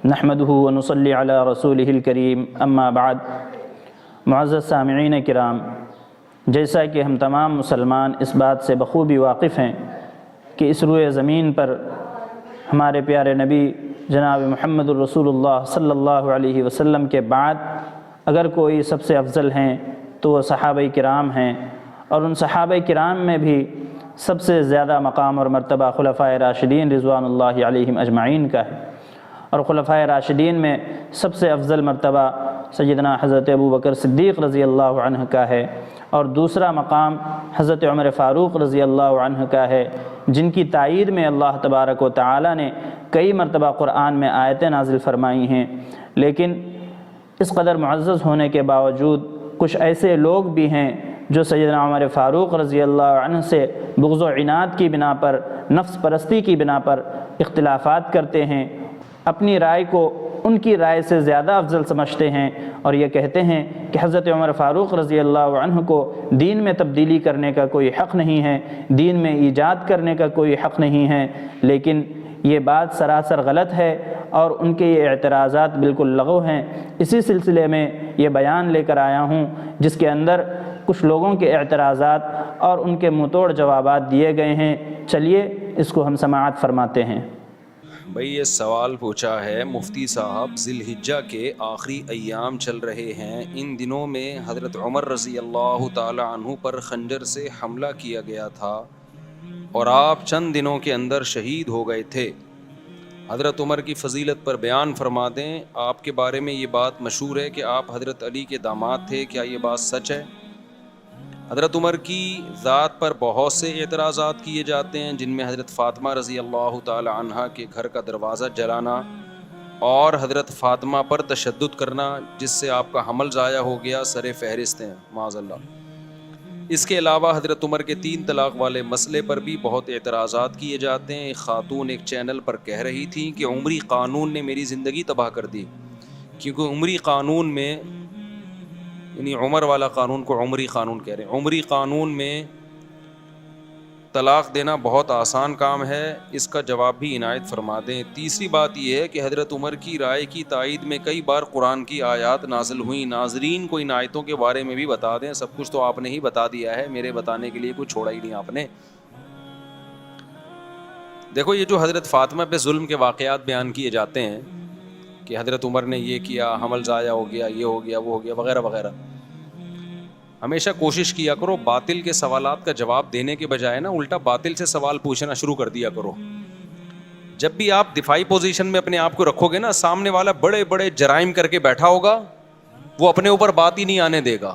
نحمده ونصلي على رسوله الكريم اما بعد۔ معزز سامعین کرام، جیسا کہ ہم تمام مسلمان اس بات سے بخوبی واقف ہیں کہ اس روئے زمین پر ہمارے پیارے نبی جناب محمد الرسول اللہ صلی اللہ علیہ وسلم کے بعد اگر کوئی سب سے افضل ہیں تو وہ صحابہ کرام ہیں، اور ان صحابہ کرام میں بھی سب سے زیادہ مقام اور مرتبہ خلفائے راشدین رضوان اللہ علیہم اجمعین کا ہے، اور خلفائے راشدین میں سب سے افضل مرتبہ سیدنا حضرت ابوبکر صدیق رضی اللہ عنہ کا ہے، اور دوسرا مقام حضرت عمر فاروق رضی اللہ عنہ کا ہے، جن کی تائید میں اللہ تبارک و تعالی نے کئی مرتبہ قرآن میں آیتیں نازل فرمائی ہیں۔ لیکن اس قدر معزز ہونے کے باوجود کچھ ایسے لوگ بھی ہیں جو سیدنا عمر فاروق رضی اللہ عنہ سے بغض و عناد کی بنا پر، نفس پرستی کی بنا پر اختلافات کرتے ہیں، اپنی رائے کو ان کی رائے سے زیادہ افضل سمجھتے ہیں، اور یہ کہتے ہیں کہ حضرت عمر فاروق رضی اللہ عنہ کو دین میں تبدیلی کرنے کا کوئی حق نہیں ہے، دین میں ایجاد کرنے کا کوئی حق نہیں ہے۔ لیکن یہ بات سراسر غلط ہے، اور ان کے یہ اعتراضات بالکل لغو ہیں۔ اسی سلسلے میں یہ بیان لے کر آیا ہوں جس کے اندر کچھ لوگوں کے اعتراضات اور ان کے منہ توڑ جوابات دیے گئے ہیں۔ چلیے اس کو ہم سماعت فرماتے ہیں۔ بھئی یہ سوال پوچھا ہے مفتی صاحب، ذی الحجہ کے آخری ایام چل رہے ہیں، ان دنوں میں حضرت عمر رضی اللہ تعالی عنہ پر خنجر سے حملہ کیا گیا تھا اور آپ چند دنوں کے اندر شہید ہو گئے تھے۔ حضرت عمر کی فضیلت پر بیان فرما دیں۔ آپ کے بارے میں یہ بات مشہور ہے کہ آپ حضرت علی کے داماد تھے، کیا یہ بات سچ ہے؟ حضرت عمر کی ذات پر بہت سے اعتراضات کیے جاتے ہیں، جن میں حضرت فاطمہ رضی اللہ تعالی عنہا کے گھر کا دروازہ جلانا اور حضرت فاطمہ پر تشدد کرنا، جس سے آپ کا حمل ضائع ہو گیا، سر فہرست ہیں معاذ اللہ۔ اس کے علاوہ حضرت عمر کے 3 طلاق والے مسئلے پر بھی بہت اعتراضات کیے جاتے ہیں۔ ایک خاتون ایک چینل پر کہہ رہی تھی کہ عمری قانون نے میری زندگی تباہ کر دی، کیونکہ عمری قانون میں، یعنی عمر والا قانون کو عمری قانون کہہ رہے ہیں، عمری قانون میں طلاق دینا بہت آسان کام ہے، اس کا جواب بھی عنایت فرما دیں۔ تیسری بات یہ ہے کہ حضرت عمر کی رائے کی تائید میں کئی بار قرآن کی آیات نازل ہوئیں۔ ناظرین کو ان آیتوں کے بارے میں بھی بتا دیں۔ سب کچھ تو آپ نے ہی بتا دیا ہے، میرے بتانے کے لیے کچھ چھوڑا ہی نہیں آپ نے۔ دیکھو، یہ جو حضرت فاطمہ پہ ظلم کے واقعات بیان کیے جاتے ہیں کہ حضرت عمر نے یہ کیا، حمل ضائع ہو گیا، یہ ہو گیا، وہ ہو گیا، وغیرہ وغیرہ، ہمیشہ کوشش کیا کرو باطل کے سوالات کا جواب دینے کے بجائے نا الٹا باطل سے سوال پوچھنا شروع کر دیا کرو۔ جب بھی آپ دفاعی پوزیشن میں اپنے آپ کو رکھو گے نا، سامنے والا بڑے بڑے جرائم کر کے بیٹھا ہوگا، وہ اپنے اوپر بات ہی نہیں آنے دے گا،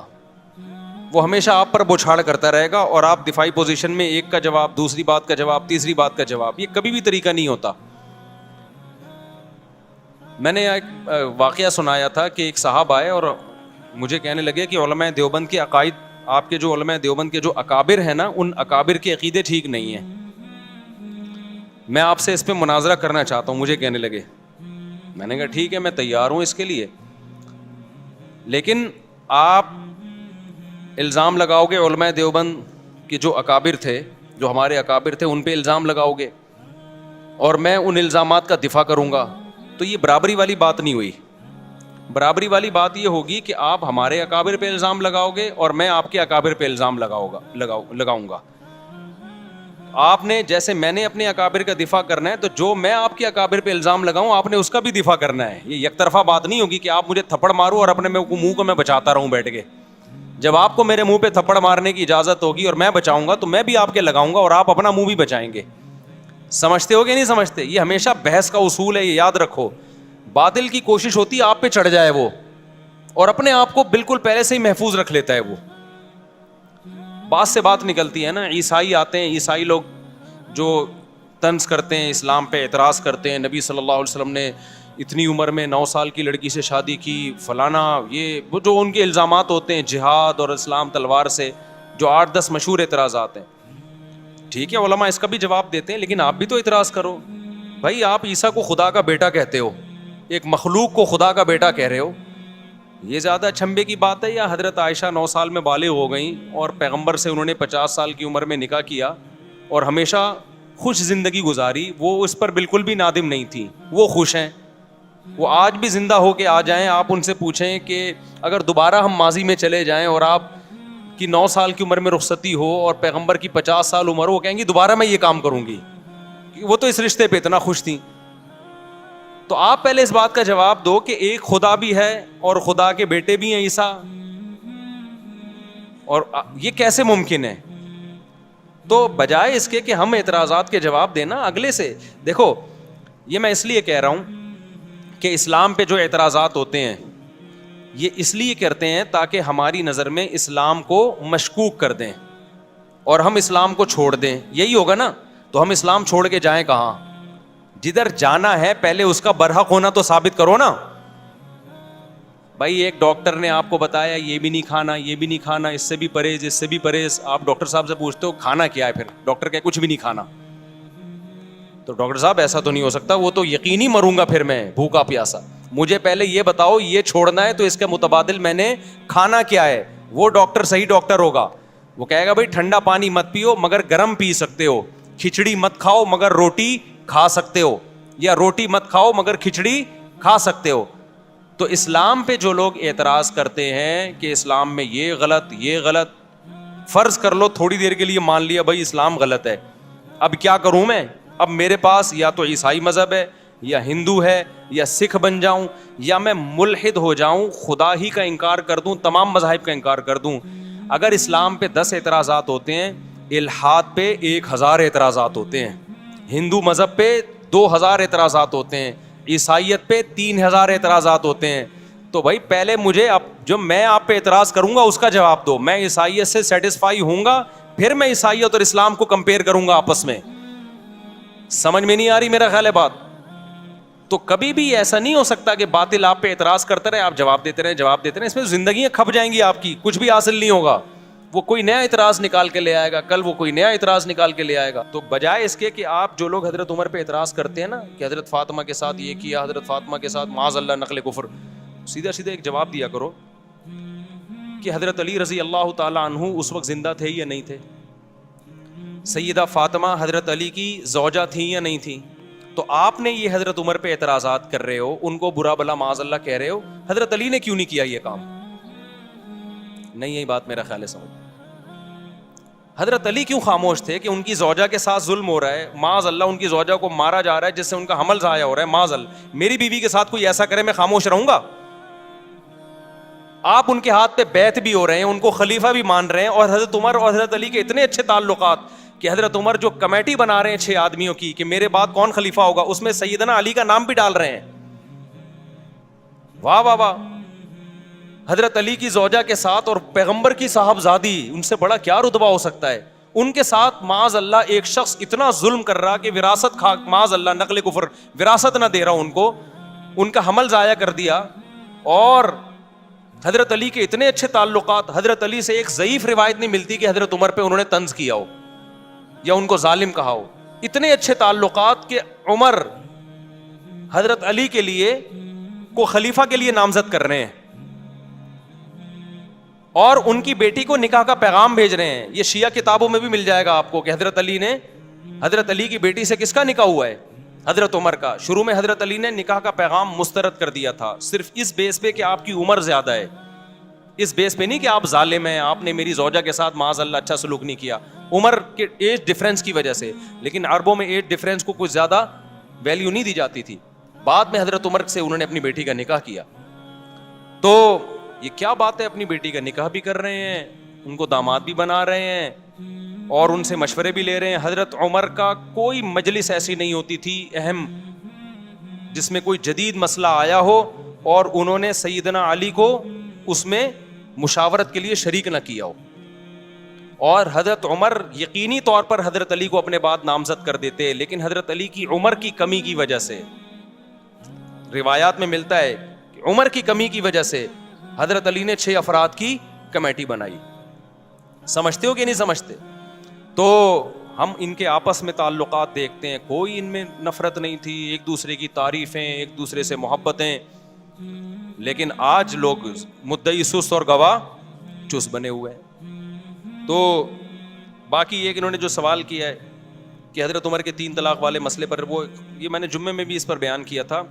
وہ ہمیشہ آپ پر بوچھاڑ کرتا رہے گا، اور آپ دفاعی پوزیشن میں ایک کا جواب، دوسری بات کا جواب، تیسری بات کا جواب، یہ کبھی بھی طریقہ نہیں ہوتا۔ میں نے ایک واقعہ سنایا تھا کہ ایک صاحب آئے اور مجھے کہنے لگے کہ علماء دیوبند کے عقائد، آپ کے جو علماء دیوبند کے جو اکابر ہیں نا، ان اکابر کے عقیدے ٹھیک نہیں ہیں، میں آپ سے اس پہ مناظرہ کرنا چاہتا ہوں۔ مجھے کہنے لگے، میں نے کہا ٹھیک ہے، میں تیار ہوں اس کے لیے، لیکن آپ الزام لگاؤ گے علماء دیوبند کے جو اکابر تھے، جو ہمارے اکابر تھے، ان پہ الزام لگاؤ گے اور میں ان الزامات کا دفاع کروں گا، تو یہ برابری والی بات نہیں ہوئی۔ برابری والی بات یہ ہوگی کہ آپ ہمارے اکابر پہ الزام لگاؤ گے اور میں آپ کے اکابر پہ الزام لگاؤں گا۔ آپ نے، جیسے میں نے اپنے اکابر کا دفاع کرنا ہے، تو جو میں آپ کے اکابر پہ الزام لگاؤں آپ نے اس کا بھی دفاع کرنا ہے۔ یہ یک طرفہ بات نہیں ہوگی کہ آپ مجھے تھپڑ مارو اور اپنے منہ کو میں بچاتا رہوں بیٹھ کے۔ جب آپ کو میرے منہ پہ تھپڑ مارنے کی اجازت ہوگی اور میں بچاؤں گا، تو میں بھی آپ کے لگاؤں گا اور آپ اپنا منہ بھی بچائیں گے۔ سمجھتے ہو کہ نہیں سمجھتے؟ یہ ہمیشہ بحث کا اصول ہے، یہ یاد رکھو۔ باطل کی کوشش ہوتی ہے آپ پہ چڑھ جائے وہ، اور اپنے آپ کو بالکل پہلے سے ہی محفوظ رکھ لیتا ہے وہ۔ بات سے بات نکلتی ہے نا، عیسائی آتے ہیں، عیسائی لوگ جو طنز کرتے ہیں، اسلام پہ اعتراض کرتے ہیں، نبی صلی اللہ علیہ وسلم نے اتنی عمر میں 9 سال کی لڑکی سے شادی کی، فلانا، یہ وہ جو ان کے الزامات ہوتے ہیں جہاد اور اسلام تلوار سے، جو 8-10 مشہور اعتراضات ہیں۔ ٹھیک ہے، علماء اس کا بھی جواب دیتے ہیں، لیکن آپ بھی تو اعتراض کرو۔ بھائی آپ عیسیٰ کو خدا کا بیٹا کہتے ہو، ایک مخلوق کو خدا کا بیٹا کہہ رہے ہو، یہ زیادہ چھمبے کی بات ہے؟ یا حضرت عائشہ 9 سال میں بالغ ہو گئیں اور پیغمبر سے انہوں نے 50 سال کی عمر میں نکاح کیا اور ہمیشہ خوش زندگی گزاری، وہ اس پر بالکل بھی نادم نہیں تھی، وہ خوش ہیں۔ وہ آج بھی زندہ ہو کے آ جائیں, آپ ان سے پوچھیں کہ اگر دوبارہ ہم ماضی میں چلے جائیں اور آپ کی 9 سال کی عمر میں رخصتی ہو اور پیغمبر کی 50 سال عمر ہو, وہ کہیں گی دوبارہ میں یہ کام کروں گی, وہ تو اس رشتے پہ اتنا خوش تھیں. تو آپ پہلے اس بات کا جواب دو کہ ایک خدا بھی ہے اور خدا کے بیٹے بھی ہیں عیسیٰ, اور یہ کیسے ممکن ہے؟ تو بجائے اس کے کہ ہم اعتراضات کے جواب دینا اگلے سے, دیکھو یہ میں اس لیے کہہ رہا ہوں کہ اسلام پہ جو اعتراضات ہوتے ہیں یہ اس لیے کرتے ہیں تاکہ ہماری نظر میں اسلام کو مشکوک کر دیں اور ہم اسلام کو چھوڑ دیں. یہی ہوگا نا, تو ہم اسلام چھوڑ کے جائیں کہاں؟ جدھر جانا ہے پہلے اس کا برحق ہونا تو ثابت کرو نا. بھائی ایک ڈاکٹر نے آپ کو بتایا یہ بھی نہیں کھانا, یہ بھی نہیں کھانا, اس سے بھی پرہیز, اس سے بھی پرہیز, آپ ڈاکٹر صاحب سے پوچھتے ہو کھانا کیا ہے, پھر ڈاکٹر کہ کچھ بھی نہیں کھانا. تو ڈاکٹر صاحب ایسا تو نہیں ہو سکتا, وہ تو یقینی مروں گا پھر میں بھوکا پیاسا, مجھے پہلے یہ بتاؤ یہ چھوڑنا ہے تو اس کے متبادل میں نے کھانا کیا ہے. وہ ڈاکٹر صحیح ڈاکٹر ہوگا, وہ کہے گا بھائی ٹھنڈا پانی مت پیو مگر گرم پی سکتے ہو, کھچڑی مت کھاؤ مگر روٹی کھا سکتے ہو, یا روٹی مت کھاؤ مگر کھچڑی کھا سکتے ہو. تو اسلام پہ جو لوگ اعتراض کرتے ہیں کہ اسلام میں یہ غلط یہ غلط, فرض کر لو تھوڑی دیر کے لیے مان لیا بھائی اسلام غلط ہے, اب کیا کروں میں؟ اب میرے پاس یا تو عیسائی مذہب ہے یا ہندو ہے یا سکھ بن جاؤں یا میں ملحد ہو جاؤں, خدا ہی کا انکار کر دوں, تمام مذاہب کا انکار کر دوں. اگر اسلام پہ 10 اعتراضات ہوتے ہیں, الحاد پہ 1000 اعتراضات ہوتے ہیں, ہندو مذہب پہ 2000 اعتراضات ہوتے ہیں, عیسائیت پہ 3000 اعتراضات ہوتے ہیں. تو بھائی پہلے مجھے اب جو میں آپ پہ اعتراض کروں گا اس کا جواب دو. میں عیسائیت سے سیٹسفائی ہوں گا, پھر میں عیسائیت اور اسلام کو کمپیئر کروں گا آپس میں. سمجھ میں نہیں آ رہی میرا خیال ہے بات؟ تو کبھی بھی ایسا نہیں ہو سکتا کہ باطل آپ پہ اعتراض کرتے رہے, آپ جواب دیتے رہے جواب دیتے رہے, اس میں زندگیاں کھپ جائیں گی آپ کی, کچھ بھی حاصل نہیں ہوگا. وہ کوئی نیا اعتراض نکال کے لے آئے گا, کل وہ کوئی نیا اعتراض نکال کے لے آئے گا. تو بجائے اس کے کہ آپ جو لوگ حضرت عمر پہ اعتراض کرتے ہیں نا کہ حضرت فاطمہ کے ساتھ یہ کیا, حضرت فاطمہ کے ساتھ معاذ اللہ نقل کفر, سیدھا سیدھا ایک جواب دیا کرو کہ حضرت علی رضی اللہ تعالیٰ عنہ اس وقت زندہ تھے یا نہیں تھے؟ سیدہ فاطمہ حضرت علی کی زوجہ تھیں یا نہیں تھیں؟ تو آپ نے یہ حضرت عمر پہ اعتراضات کر رہے ہو, ان کو برا بلا معاذ اللہ کہہ رہے ہو, حضرت علی نے کیوں نہیں کیا یہ کام؟ نہیں یہی بات میرا خیال ہے سمجھ. حضرت علی کیوں خاموش تھے کہ ان کی زوجہ کے ساتھ ظلم ہو رہا ہے, معاذ اللہ ان کی زوجہ کو مارا جا رہا ہے جس سے ان کا حمل ضائع ہو رہا ہے, معاذ اللہ میری بیوی کے ساتھ کوئی ایسا کرے میں خاموش رہوں گا؟ آپ ان کے ہاتھ پہ بیعت بھی ہو رہے ہیں, ان کو خلیفہ بھی مان رہے ہیں, اور حضرت عمر اور حضرت علی کے اتنے اچھے تعلقات کہ حضرت عمر جو کمیٹی بنا رہے ہیں 6 آدمیوں کی کہ میرے بعد کون خلیفہ ہوگا, اس میں سیدنا علی کا نام بھی ڈال رہے ہیں. واہ واہ واہ. حضرت علی کی زوجہ کے ساتھ اور پیغمبر کی صاحبزادی, ان سے بڑا کیا رتبہ ہو سکتا ہے, ان کے ساتھ معاذ اللہ ایک شخص اتنا ظلم کر رہا کہ وراثت کھا, معاذ اللہ نقل کفر, وراثت نہ دے رہا ان کو, ان کا حمل ضائع کر دیا. اور حضرت علی کے اتنے اچھے تعلقات, حضرت علی سے ایک ضعیف روایت نہیں ملتی کہ حضرت عمر پہ انہوں نے طنز کیا ہو یا ان کو ظالم کہا ہو. اتنے اچھے تعلقات کہ عمر حضرت علی کے لیے کو خلیفہ کے لیے نامزد کر رہے ہیں اور ان کی بیٹی کو نکاح کا پیغام بھیج رہے ہیں. یہ شیعہ کتابوں میں بھی مل جائے گا آپ کو کہ حضرت علی نے, حضرت علی کی بیٹی سے کس کا نکاح ہوا ہے؟ حضرت عمر کا. شروع میں حضرت علی نے نکاح کا پیغام مسترد کر دیا تھا, صرف اس بیس پہ کہ آپ کی عمر زیادہ ہے, اس بیس پہ نہیں کہ آپ ظالم ہیں, آپ نے میری زوجہ کے ساتھ معاذ اللہ اچھا سلوک نہیں کیا, عمر کے ایج ڈفرینس کی وجہ سے. لیکن عربوں میں ایج ڈفرینس کو کچھ زیادہ ویلیو نہیں دی جاتی تھی. بعد میں حضرت عمر سے انہوں نے اپنی بیٹی کا نکاح کیا. تو یہ کیا بات ہے, اپنی بیٹی کا نکاح بھی کر رہے ہیں, ان کو داماد بھی بنا رہے ہیں اور ان سے مشورے بھی لے رہے ہیں. حضرت عمر کا کوئی مجلس ایسی نہیں ہوتی تھی اہم جس میں کوئی جدید مسئلہ آیا ہو اور انہوں نے سیدنا علی کو اس میں مشاورت کے لیے شریک نہ کیا ہو. اور حضرت عمر یقینی طور پر حضرت علی کو اپنے بعد نامزد کر دیتے, لیکن حضرت علی کی عمر کی کمی کی وجہ سے, روایات میں ملتا ہے کہ عمر کی کمی کی وجہ سے حضرت علی نے 6 افراد کی کمیٹی بنائی. سمجھتے ہو کہ نہیں سمجھتے؟ تو ہم ان کے آپس میں تعلقات دیکھتے ہیں, کوئی ان میں نفرت نہیں تھی, ایک دوسرے کی تعریفیں, ایک دوسرے سے محبتیں. لیکن آج لوگ مدعی سست اور گواہ چس بنے ہوئے ہیں. تو باقی ایک انہوں نے جو سوال کیا ہے کہ حضرت عمر کے 3 طلاق والے مسئلے پر, وہ یہ میں نے جمعے میں بھی اس پر بیان کیا تھا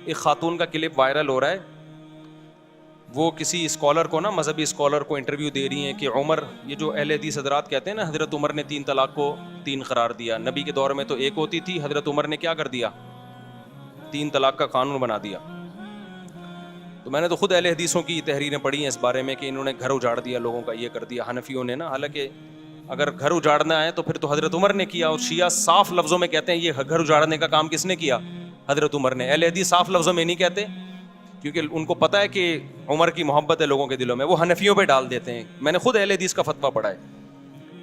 ایک خاتون کا کلپ وائرل ہو رہا ہے, وہ کسی اسکالر کو نا, مذہبی اسکالر کو انٹرویو دے رہی ہیں کہ عمر, یہ جو اہل حدیث حضرات کہتے ہیں نا حضرت عمر نے 3 طلاق کو 3 قرار دیا, نبی کے دور میں تو 1 ہوتی تھی, حضرت عمر نے کیا کر دیا, 3 طلاق کا قانون بنا دیا. تو میں نے تو خود اہل حدیثوں کی تحریریں پڑھی ہیں اس بارے میں کہ انہوں نے گھر اجاڑ دیا لوگوں کا, یہ کر دیا حنفیوں نے نا. حالانکہ اگر گھر اجاڑنا ہے تو پھر تو حضرت عمر نے کیا, اور شیعہ صاف لفظوں میں کہتے ہیں یہ گھر اجاڑنے کا کام کس نے کیا, حضرت عمر نے. اہل حدیث صاف لفظوں میں نہیں کہتے کیونکہ ان کو پتہ ہے کہ عمر کی محبت ہے لوگوں کے دلوں میں, وہ حنفیوں پہ ڈال دیتے ہیں. میں نے خود اہل حدیث کا فتویٰ پڑھا ہے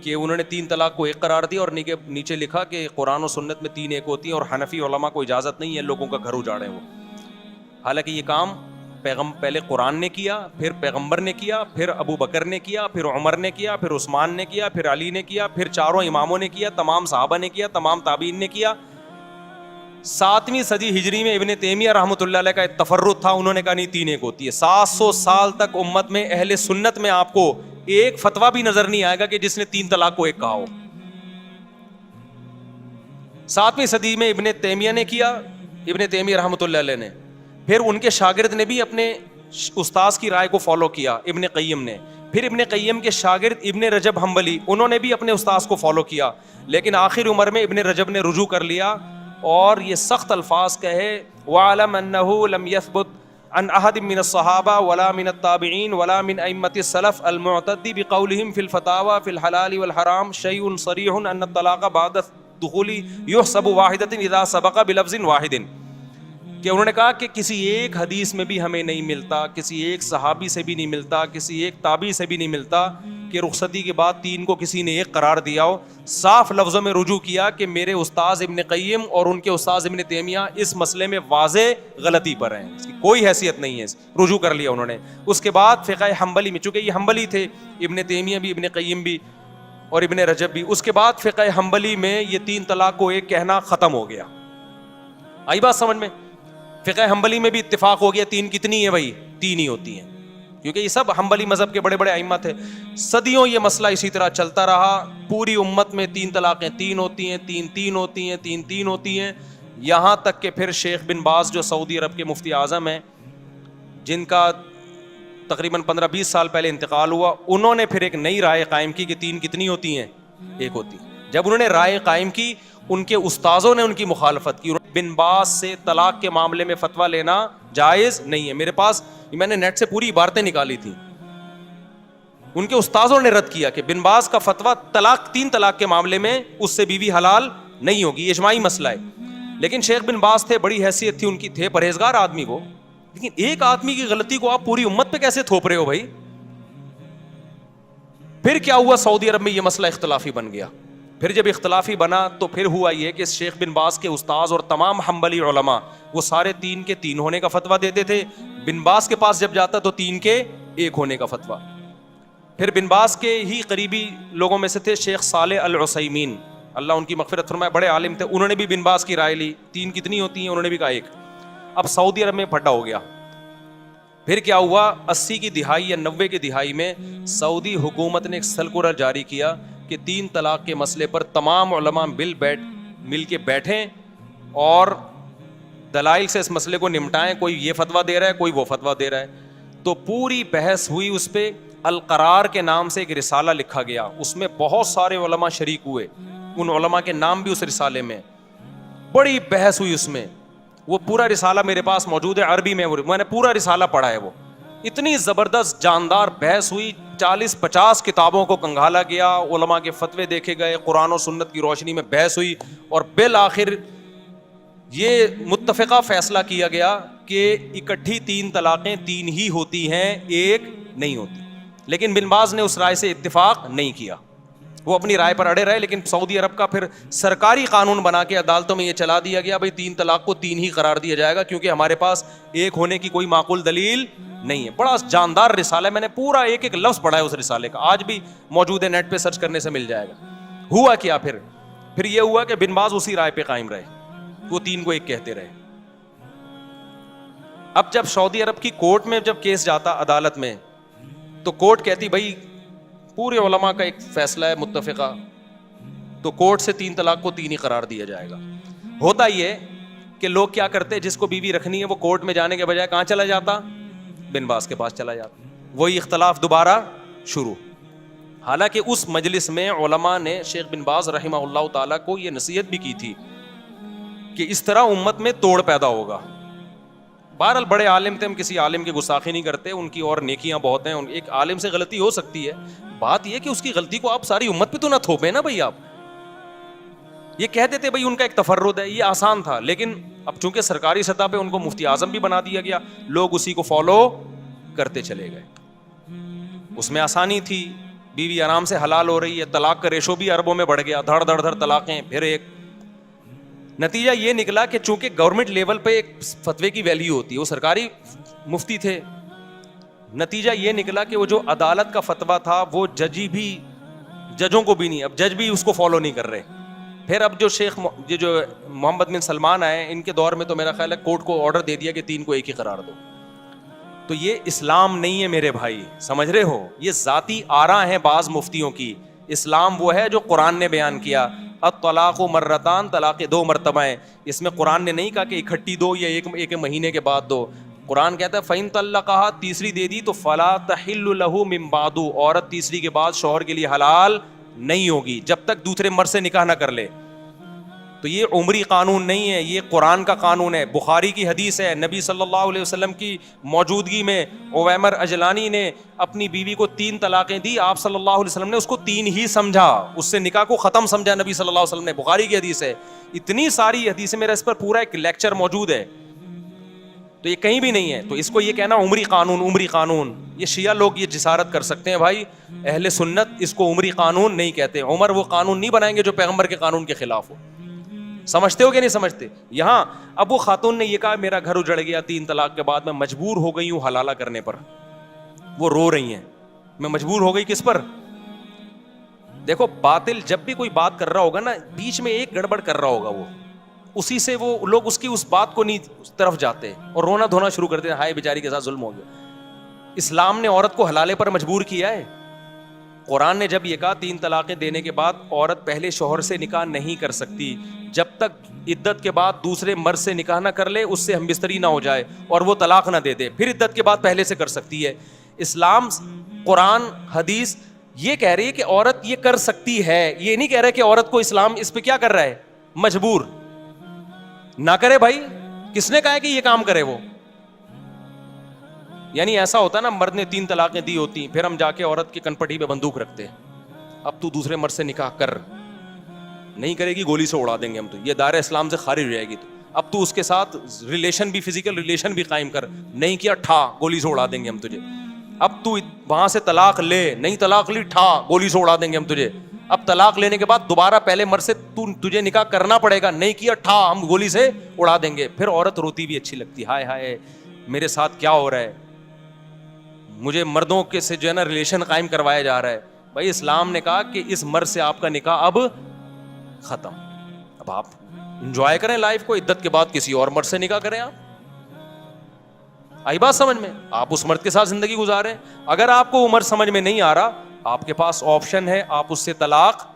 کہ انہوں نے 3 طلاق کو 1 قرار دیا اور نیچے لکھا کہ قرآن و سنت میں 3 1 ہوتی ہیں, اور حنفی علماء کو اجازت نہیں ہے لوگوں کا گھر اجاڑیں وہ. حالانکہ یہ کام پہلے قرآن نے کیا, پھر پیغمبر نے کیا, پھر ابو بکر نے کیا, پھر عمر نے کیا, پھر عثمان نے کیا, پھر علی نے کیا, پھر 4 اماموں نے کیا, تمام صحابہ نے کیا, تمام تابعین نے کیا. 7ویں صدی ہجری میں ابن تیمیہ رحمۃ اللہ علیہ کا ایک تفرد تھا, انہوں نے کہا نہیں 3 1 ہوتی ہے. 700 سال تک امت میں اہل سنت میں آپ کو ایک فتویٰ بھی نظر نہیں آئے گا کہ جس نے 3 طلاق کو 1 کہا ہو. 7ویں صدی میں ابن تیمیہ نے کیا, ابن تیمیہ رحمۃ اللہ علیہ نے, پھر ان کے شاگرد نے بھی اپنے استاذ کی رائے کو فالو کیا, ابن قیم نے, پھر ابن قیم کے شاگرد ابن رجب حنبلی, انہوں نے بھی اپنے استاذ کو فالو کیا. لیکن آخر عمر میں ابن رجب نے رجوع کر لیا اور یہ سخت الفاظ کہے, وَعَلَمْ أَنَّهُ لَمْ يَثْبُتْ عَنْ أَحَدٍ مِّنَ الصَّحَابَةِ وَلَا مِنَ التَّابِعِينَ وَلَا مِنْ أَئِمَّةِ السَّلَفِ الْمُعْتَدِّ بِقَوْلِهِمْ فِي الْفَتَاوَى فِي الْحَلَالِ وَالْحَرَامِ شَيْءٌ صَرِيحٌ أَنَّ الطَّلَاقَ بَعْدَ الدُّخُولِ يُحْسَبُ وَاحِدَةً إِذَا سَبَقَ بِلَفْظٍ وَاحِدٍ. کہ انہوں نے کہا کہ کسی ایک حدیث میں بھی ہمیں نہیں ملتا, کسی ایک صحابی سے بھی نہیں ملتا, کسی ایک تابعی سے بھی نہیں ملتا کہ رخصتی کے بعد 3 کو کسی نے 1 قرار دیا ہو. صاف لفظوں میں رجوع کیا کہ میرے استاذ ابن قیم اور ان کے استاذ ابن تیمیہ اس مسئلے میں واضح غلطی پر ہیں, اس کی کوئی حیثیت نہیں ہے. رجوع کر لیا انہوں نے. اس کے بعد فقہ حنبلی میں, چونکہ یہ حنبلی تھے, ابن تیمیہ بھی, ابن قیم بھی اور ابن رجب بھی, اس کے بعد فقہ حنبلی میں یہ 3 طلاق کو 1 کہنا ختم ہو گیا. آئی بات سمجھ میں؟ فقہ حنبلی میں بھی اتفاق ہو گیا 3 کتنی ہے بھائی, 3 ہی ہوتی ہیں, کیونکہ یہ سب حنبلی مذہب کے بڑے بڑے ائمہ تھے. صدیوں یہ مسئلہ اسی طرح چلتا رہا, پوری امت میں 3 طلاقیں 3 ہوتی ہیں, 3 3 ہوتی ہیں, 3 3 ہوتی ہیں, یہاں تک کہ پھر شیخ بن باز جو سعودی عرب کے مفتی اعظم ہیں, جن کا تقریباً 15-20 سال پہلے انتقال ہوا, انہوں نے پھر ایک نئی رائے قائم کی کہ 3 کتنی ہوتی ہیں, 1 ہوتی ہیں. جب انہوں نے رائے قائم کی, ان کے استاذوں نے ان کی مخالفت کی. بن باز سے طلاق کے معاملے میں فتویٰ لینا جائز نہیں ہے. میرے پاس میں نے نیٹ سے پوری عبارتیں نکالی تھیں, ان کے استاذوں نے رد کیا کہ بن باز کا فتویٰ 3 طلاق کے معاملے میں اس سے بیوی حلال نہیں ہوگی, یہ اجماعی مسئلہ ہے. لیکن شیخ بن باز تھے, بڑی حیثیت تھی ان کی, تھے پرہیزگار آدمی وہ, لیکن ایک آدمی کی غلطی کو آپ پوری امت پہ کیسے تھوپ رہے ہو بھائی؟ پھر کیا ہوا, سعودی عرب میں یہ مسئلہ اختلافی بن گیا. پھر جب اختلافی بنا تو پھر ہوا یہ کہ شیخ بن باز کے استاذ اور تمام حنبلی علماء وہ سارے 3 کے 3 ہونے کا فتویٰ دیتے تھے. بن باز کے پاس جب جاتا تو 3 کے 1 ہونے کا فتویٰ. پھر بن باز کے ہی قریبی لوگوں میں سے تھے شیخ صالح العثیمین, اللہ ان کی مغفرت فرمائے, بڑے عالم تھے, انہوں نے بھی بن باز کی رائے لی, 3 کتنی ہوتی ہیں, انہوں نے بھی کہا 1. اب سعودی عرب میں پھڈا ہو گیا. پھر کیا ہوا, 80 کی دہائی یا 90 کی دہائی میں سعودی حکومت نے ایک سرکولر جاری کیا کہ 3 طلاق کے مسئلے پر تمام علماء مل کے بیٹھیں اور دلائل سے اس مسئلے کو نمٹائیں. کوئی یہ فتویٰ دے رہا ہے, کوئی وہ فتویٰ دے رہا ہے. تو پوری بحث ہوئی اس پہ. القرار کے نام سے ایک رسالہ لکھا گیا, اس میں بہت سارے علماء شریک ہوئے, ان علماء کے نام بھی اس رسالے میں. بڑی بحث ہوئی اس میں. وہ پورا رسالہ میرے پاس موجود ہے عربی میں نے پورا رسالہ پڑھا ہے. وہ اتنی زبردست جاندار بحث ہوئی, 40-50 کتابوں کو کنگھالا گیا, علماء کے فتوے دیکھے گئے, قرآن و سنت کی روشنی میں بحث ہوئی, اور بالآخر یہ متفقہ فیصلہ کیا گیا کہ اکٹھی 3 طلاقیں 3 ہی ہوتی ہیں, 1 نہیں ہوتی. لیکن بن باز نے اس رائے سے اتفاق نہیں کیا, وہ اپنی رائے پر اڑے رہے. لیکن سعودی عرب کا پھر سرکاری قانون بنا کے عدالتوں میں یہ چلا دیا گیا, بھائی 3 طلاق کو 3 ہی قرار دیا جائے گا, کیونکہ ہمارے پاس 1 ہونے کی کوئی معقول دلیل نہیں ہے. بڑا جاندار رسالہ ہے, میں نے پورا ایک ایک لفظ پڑھا ہے اس رسالے کا, آج بھی موجود ہے, نیٹ پہ سرچ کرنے سے مل جائے گا. ہوا کیا پھر یہ ہوا کہ بن باز اسی رائے پہ قائم رہے, وہ 3 کو 1 کہتے رہے. اب جب سعودی عرب کی کورٹ میں جب کیس جاتا عدالت میں, تو کورٹ کہتی بھائی پورے علماء کا ایک فیصلہ ہے متفقہ, تو کورٹ سے 3 طلاق کو 3 ہی قرار دیا جائے گا. ہوتا یہ کہ لوگ کیا کرتے, جس کو بیوی رکھنی ہے وہ کورٹ میں جانے کے بجائے کہاں چلا جاتا, بن باز کے پاس چلا جاتا, وہی اختلاف دوبارہ شروع. حالانکہ اس مجلس میں علماء نے شیخ بن باز رحمہ اللہ تعالیٰ کو یہ نصیحت بھی کی تھی کہ اس طرح امت میں توڑ پیدا ہوگا. بہرحال بڑے عالم تھے, ہم کسی عالم کی گستاخی نہیں کرتے, ان کی اور نیکیاں بہت ہیں. ایک عالم سے غلطی ہو سکتی ہے, بات یہ کہ اس کی غلطی کو آپ ساری امت پہ تو نہ تھوپیں نا بھائی. آپ یہ کہہ دیتے بھائی ان کا ایک تفرد ہے, یہ آسان تھا. لیکن اب چونکہ سرکاری سطح پہ ان کو مفتی اعظم بھی بنا دیا گیا, لوگ اسی کو فالو کرتے چلے گئے. اس میں آسانی تھی, بیوی آرام سے حلال ہو رہی ہے, طلاق کا ریشو بھی اربوں میں بڑھ گیا, دھڑ دھڑ دھڑ طلاقیں. پھر ایک نتیجہ یہ نکلا کہ چونکہ گورنمنٹ لیول پہ ایک فتوے کی ویلیو ہوتی ہے, وہ سرکاری مفتی تھے, نتیجہ یہ نکلا کہ وہ جو عدالت کا فتویٰ تھا وہ ججوں کو بھی نہیں, اب جج بھی اس کو فالو نہیں کر رہے. پھر اب جو شیخ جو محمد بن سلمان آئے, ان کے دور میں تو میرا خیال ہے کورٹ کو آرڈر دے دیا کہ 3 کو ایک ہی قرار دو. تو یہ اسلام نہیں ہے میرے بھائی, سمجھ رہے ہو, یہ ذاتی آراء ہیں بعض مفتیوں کی. اسلام وہ ہے جو قرآن نے بیان کیا, الطلاق مرتان, طلاق 2 مرتبہ ہیں. اس میں قرآن نے نہیں کہا کہ اکٹھی دو یا ایک مہینے کے بعد دو. قرآن کہتا ہے فَإِن طَلَّقَهَا, تیسری دے دی تو فَلَا تَحِلُّ لَهُ مِن بَعْدُ, عورت تیسری کے بعد شوہر کے لیے حلال نہیں ہوگی جب تک دوسرے مرد سے نکاح نہ کر لے. تو یہ عمری قانون نہیں ہے, یہ قرآن کا قانون ہے. بخاری کی حدیث ہے, نبی صلی اللہ علیہ وسلم کی موجودگی میں عویمر اجلانی نے اپنی بیوی کو 3 طلاقیں دی. آپ صلی اللہ علیہ وسلم نے اس کو 3 ہی سمجھا, اس سے نکاح کو ختم سمجھا نبی صلی اللہ علیہ وسلم نے. بخاری کی حدیث ہے. اتنی ساری حدیثیں, میرا اس پر پورا ایک لیکچر موجود ہے, تو یہ کہیں بھی نہیں ہے. تو اس کو یہ کہنا عمری قانون, یہ شیعہ لوگ یہ جسارت کر سکتے ہیں بھائی. اہل سنت اس کو عمری قانون نہیں کہتے. عمر وہ قانون نہیں بنائیں گے جو پیغمبر کے قانون کے خلاف ہو. سمجھتے ہو کہ نہیں سمجھتے؟ یہاں اب وہ خاتون نے یہ کہا میرا گھر اجڑ گیا 3 طلاق کے بعد, میں مجبور ہو گئی ہوں حلالہ کرنے پر. وہ رو رہی ہیں, میں مجبور ہو گئی کس پر؟ دیکھو باطل جب بھی کوئی بات کر رہا ہوگا نا, بیچ میں ایک گڑبڑ کر رہا ہوگا, وہ اسی سے وہ لوگ اس کی اس بات کو نہیں اس طرف جاتے اور رونا دھونا شروع کرتے ہیں, ہائے بیچاری کے ساتھ ظلم ہو گیا. اسلام نے عورت کو حلالے پر مجبور کیا ہے. قرآن نے جب یہ کہا 3 طلاقیں دینے کے بعد عورت پہلے شوہر سے نکاح نہیں کر سکتی جب تک عدت کے بعد دوسرے مرد سے نکاح نہ کر لے, اس سے ہم بستری نہ ہو جائے اور وہ طلاق نہ دے دے, پھر عدت کے بعد پہلے سے کر سکتی ہے. اسلام, قرآن, حدیث یہ کہہ رہی ہے کہ عورت یہ کر سکتی ہے, یہ نہیں کہہ رہا کہ عورت کو اسلام اس پہ کیا کر رہا ہے, مجبور نہ کرے. بھائی کس نے کہا ہے کہ یہ کام کرے وہ؟ یعنی ایسا ہوتا نا, مرد نے 3 طلاقیں دی ہوتی, پھر ہم جا کے عورت کی کنپٹی پہ بندوق رکھتے, اب تو دوسرے مرد سے نکاح کر, نہیں کرے گی گولی سے اڑا دیں گے ہم, تو یہ دائرہ اسلام سے خارج ہو جائے گی. تو اب تو اس کے ساتھ ریلیشن بھی, فزیکل ریلیشن بھی قائم کر, نہیں کیا ٹھا گولی سے اڑا دیں گے ہم تجھے. اب تو وہاں سے طلاق لے, نہیں طلاق لی ٹھا گولی سے اڑا دیں گے ہم تجھے. اب طلاق لینے کے بعد دوبارہ پہلے مرد سے تجھے نکاح کرنا پڑے گا, نہیں کیا ٹھا ہم گولی سے اڑا دیں گے. پھر عورت روتی بھی اچھی لگتی, ہائے ہائے میرے ساتھ کیا ہو رہا ہے, مجھے مردوں کے سے جو ہے نا ریلیشن قائم کروایا جا رہا ہے. بھائی اسلام نے کہا کہ اس مرد سے آپ کا نکاح اب ختم, اب آپ انجوائے کریں لائف کو, عدت کے بعد کسی اور مرد سے نکاح کریں. آپ آئی بات سمجھ میں؟ آپ اس مرد کے ساتھ زندگی گزاریں. اگر آپ کو عمر سمجھ میں نہیں آ رہا, آپ کے پاس آپشن ہے, آپ اس سے طلاق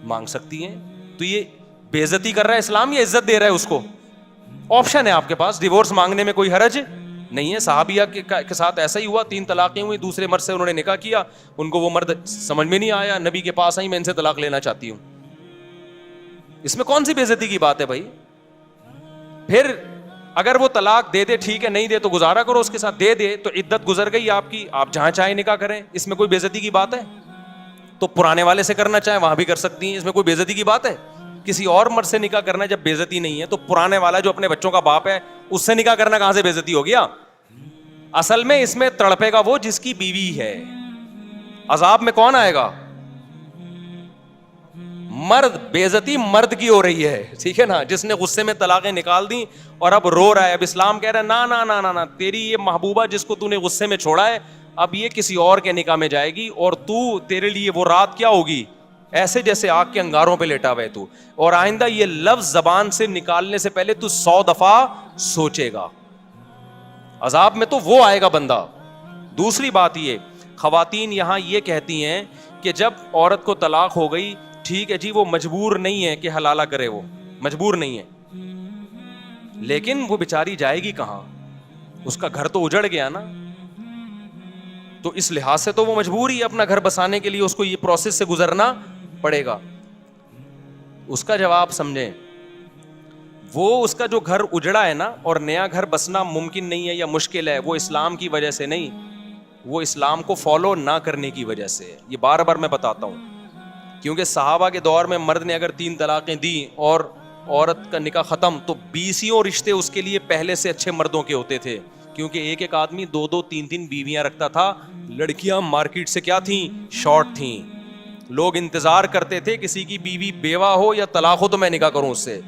مانگ سکتی ہیں. تو یہ بے عزتی کر رہا ہے اسلام یا عزت دے رہا ہے اس کو؟ آپشن ہے آپ کے پاس, ڈیورس مانگنے میں کوئی حرج نہیں ہے. صحابیہ کے ساتھ ایسا ہی ہوا, 3 طلاقیں ہوئی, دوسرے مرد سے انہوں نے نکاح کیا, ان کو وہ مرد سمجھ میں نہیں آیا, نبی کے پاس آئی, میں ان سے طلاق لینا چاہتی ہوں. اس میں کون سی بے عزتی کی بات ہے بھائی؟ پھر اگر وہ طلاق دے دے ٹھیک ہے, نہیں دے تو گزارا کرو اس کے ساتھ. دے دے تو عدت گزر گئی آپ کی, آپ جہاں چاہیں نکاح کریں, اس میں کوئی بے عزتی کی بات ہے؟ تو پرانے والے سے کرنا چاہیں وہاں بھی کر سکتی ہیں, اس میں کوئی بے عزتی کی بات ہے؟ کسی اور مرد سے نکاح کرنا جب بے عزتی نہیں ہے, تو پرانے والا جو اپنے بچوں کا باپ ہے اس سے نکاح کرنا کہاں سے بے عزتی ہو گیا؟ اصل میں اس میں تڑپے گا وہ جس کی بیوی ہے. عذاب میں کون آئے گا؟ مرد. بے عزتی مرد کی ہو رہی ہے, ٹھیک ہے نا, جس نے غصے میں طلاقیں نکال دی اور اب رو رہا ہے. اب اسلام کہہ رہا ہے نا نا نا نا نا, تیری یہ محبوبہ جس کو تو نے غصے میں چھوڑا ہے, اب یہ کسی اور کے نکاح میں جائے گی, اور تو تیرے لیے وہ رات کیا ہوگی, ایسے جیسے آگ کے انگاروں پہ لیٹا ہوا ہے تو. اور آئندہ یہ لفظ زبان سے نکالنے سے پہلے تو 100 دفعہ سوچے گا. عذاب میں تو وہ آئے گا بندہ. دوسری بات یہ, خواتین یہاں یہ کہتی ہیں کہ جب عورت کو طلاق ہو گئی, ٹھیک ہے جی, وہ مجبور نہیں ہے کہ حلالہ کرے, وہ مجبور نہیں ہے, لیکن وہ بیچاری جائے گی کہاں؟ اس کا گھر تو اجڑ گیا نا. تو اس لحاظ سے تو وہ مجبور ہی اپنا گھر بسانے کے لیے اس کو یہ پروسیس سے گزرنا پڑے گا. اس کا جواب سمجھیں, وہ اس کا جو گھر اجڑا ہے نا, اور نیا گھر بسنا ممکن نہیں ہے یا مشکل ہے, وہ اسلام کی وجہ سے نہیں, وہ اسلام کو فالو نہ کرنے کی وجہ سے. یہ بار بار میں بتاتا ہوں, کیونکہ صحابہ کے دور میں مرد نے اگر 3 طلاقیں دی اور عورت کا نکاح ختم, تو 20 رشتے اس کے لیے پہلے سے اچھے مردوں کے ہوتے تھے, کیونکہ ایک ایک آدمی 2 3 بیویاں رکھتا تھا. لڑکیاں مارکیٹ سے کیا تھیں؟ شارٹ تھیں. لوگ انتظار کرتے تھے کسی کی بیوی بیوہ ہو یا طلاق ہو تو میں نکاح کروں اس سے.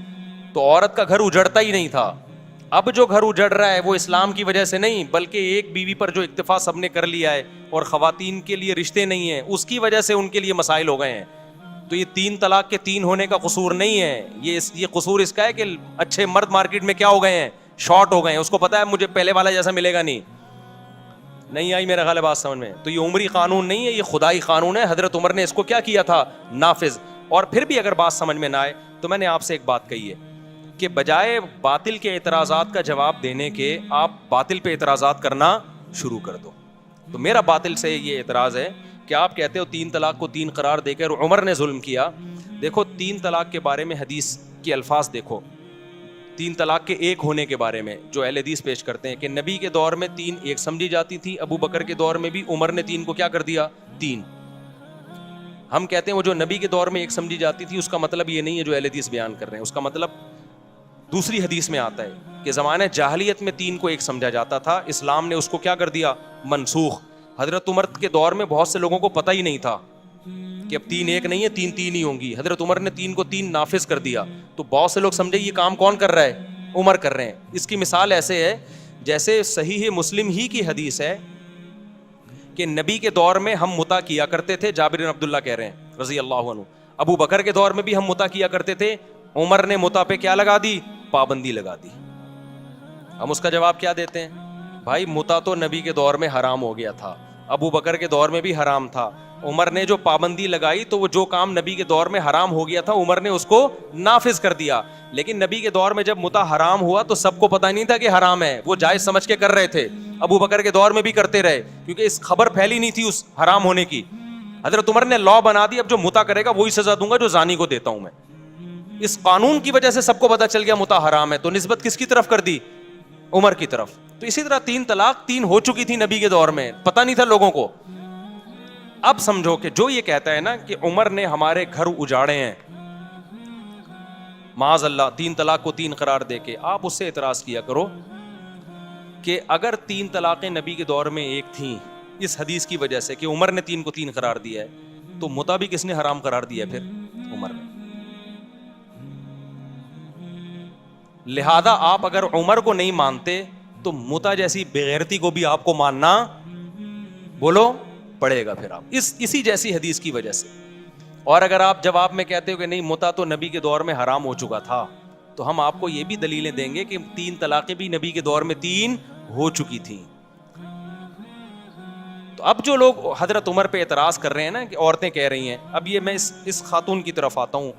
تو عورت کا گھر اجڑتا ہی نہیں تھا. اب جو گھر اجڑ رہا ہے وہ اسلام کی وجہ سے نہیں, بلکہ ایک بیوی پر جو اکتفا سب نے کر لیا ہے اور خواتین کے لیے رشتے نہیں ہیں, اس کی وجہ سے ان کے لیے مسائل ہو گئے ہیں. تو یہ 3 طلاق کے 3 ہونے کا قصور نہیں ہے, یہ قصور اس کا ہے کہ اچھے مرد مارکیٹ میں کیا ہو گئے ہیں؟ شارٹ ہو گئے ہیں. اس کو پتا ہے مجھے پہلے والا جیسا ملے گا نہیں آئی میرا خیال ہے بات سمجھ میں. تو یہ عمری قانون نہیں ہے, یہ خدائی قانون ہے. حضرت عمر نے اس کو کیا کیا تھا؟ نافذ. اور پھر بھی اگر بات سمجھ میں نہ آئے تو میں نے آپ سے ایک بات کہی ہے کہ بجائے باطل کے اعتراضات کا جواب دینے کے آپ باطل پہ اعتراضات کرنا شروع کر دو. تو میرا باطل سے یہ اعتراض ہے کہ آپ کہتے ہو 3 طلاق کو 3 قرار دے کر عمر نے ظلم کیا. دیکھو 3 طلاق کے بارے میں حدیث کے الفاظ دیکھو, 3 طلاق کے 1 ہونے کے بارے میں جو اہل حدیث پیش کرتے ہیں کہ نبی کے دور میں 3 1 سمجھی جاتی تھی, ابو بکر کے دور میں بھی, عمر نے 3 کو کیا کر دیا؟ 3. ہم کہتے ہیں وہ جو نبی کے دور میں 1 سمجھی جاتی تھی, اس کا مطلب یہ نہیں ہے جو اہل حدیث بیان کر رہے ہیں. اس کا مطلب دوسری حدیث میں آتا ہے کہ زمانہ جاہلیت میں 3 کو 1 سمجھا جاتا تھا, اسلام نے اس کو کیا کر دیا؟ منسوخ. حضرت عمر کے دور میں بہت سے لوگوں کو پتہ ہی نہیں تھا کہ اب 3 1 نہیں ہے, 3 3 ہی ہوں گی. حضرت عمر نے 3 کو 3 نافذ کر دیا. تو بہت سے لوگ سمجھے یہ کام کون کر رہا ہے؟ عمر کر رہے ہیں. اس کی مثال ایسے ہے جیسے صحیح مسلم ہی کی حدیث ہے کہ نبی کے دور میں ہم متع کیا کرتے تھے, جابر بن عبداللہ کہہ رہے ہیں رضی اللہ عنہ. ابو بکر کے دور میں بھی ہم متع کیا کرتے تھے, عمر نے متع پہ کیا لگا دی؟ پابندی لگا دی. ہم اس کا جواب کیا دیتے ہیں؟ بھائی متع تو نبی کے دور میں حرام ہو گیا تھا, ابو بکر کے دور میں بھی حرام تھا, عمر نے جو پابندی لگائی تو وہ جو کام نبی کے دور میں حرام ہو گیا تھا عمر نے اس کو نافذ کر دیا. لیکن نبی کے دور میں جب متع حرام ہوا تو سب کو پتہ نہیں تھا کہ حرام ہے, وہ جائز سمجھ کے کر رہے تھے. ابو بکر کے دور میں بھی کرتے رہے کیونکہ اس خبر پھیلی نہیں تھی اس حرام ہونے کی. حضرت عمر نے لا بنا دی, اب جو متع کرے گا وہی سزا دوں گا جو زانی کو دیتا ہوں میں. اس قانون کی وجہ سے سب کو پتہ چل گیا متع حرام ہے, تو نسبت کس کی طرف کر دی؟ عمر کی طرف. تو اسی طرح 3 طلاق 3 ہو چکی تھی نبی کے دور میں, پتہ نہیں تھا لوگوں کو. اب سمجھو کہ جو یہ کہتا ہے نا کہ عمر نے ہمارے گھر اجاڑے ہیں, معاذ اللہ 3 طلاق کو 3 قرار دے کے, آپ اس سے اعتراض کیا کرو کہ اگر 3 طلاقیں نبی کے دور میں 1 تھیں اس حدیث کی وجہ سے کہ عمر نے 3 کو 3 قرار دیا ہے, تو متع بھی کس نے حرام قرار دیا ہے؟ پھر عمر نے. لہذا آپ اگر عمر کو نہیں مانتے تو متع جیسی بغیرتی کو بھی آپ کو ماننا بولو پڑے گا پھر آپ اسی جیسی حدیث کی وجہ سے. اور اگر آپ جواب میں کہتے ہو کہ نہیں متع تو نبی کے دور میں حرام ہو چکا تھا, تو ہم آپ کو یہ بھی دلیلیں دیں گے کہ 3 طلاقیں بھی نبی کے دور میں 3 ہو چکی تھیں. تو اب جو لوگ حضرت عمر پہ اعتراض کر رہے ہیں نا کہ عورتیں کہہ رہی ہیں, اب یہ میں اس خاتون کی طرف آتا ہوں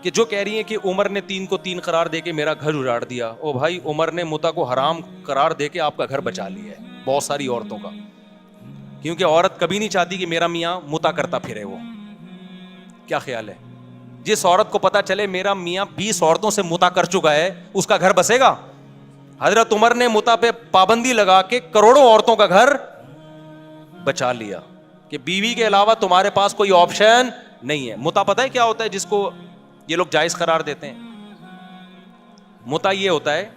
کہ جو کہہ رہی ہیں کہ عمر نے 3 کو 3 قرار دے کے میرا گھر اجاڑ دیا. او بھائی عمر نے متع کو حرام قرار دے کے آپ کا گھر بچا لیا ہے بہت ساری عورتوں کا, کیونکہ عورت کبھی نہیں چاہتی کہ میرا میاں متع کرتا پھرے. وہ کیا خیال ہے؟ جس عورت کو پتا چلے میرا میاں 20 عورتوں سے متع کر چکا ہے اس کا گھر بسے گا؟ حضرت عمر نے متع پہ پابندی لگا کے کروڑوں عورتوں کا گھر بچا لیا کہ بیوی کے علاوہ تمہارے پاس کوئی آپشن نہیں ہے. متع پتہ ہے کیا ہوتا ہے جس کو یہ لوگ جائز قرار دیتے ہیں؟ متع یہ ہوتا ہے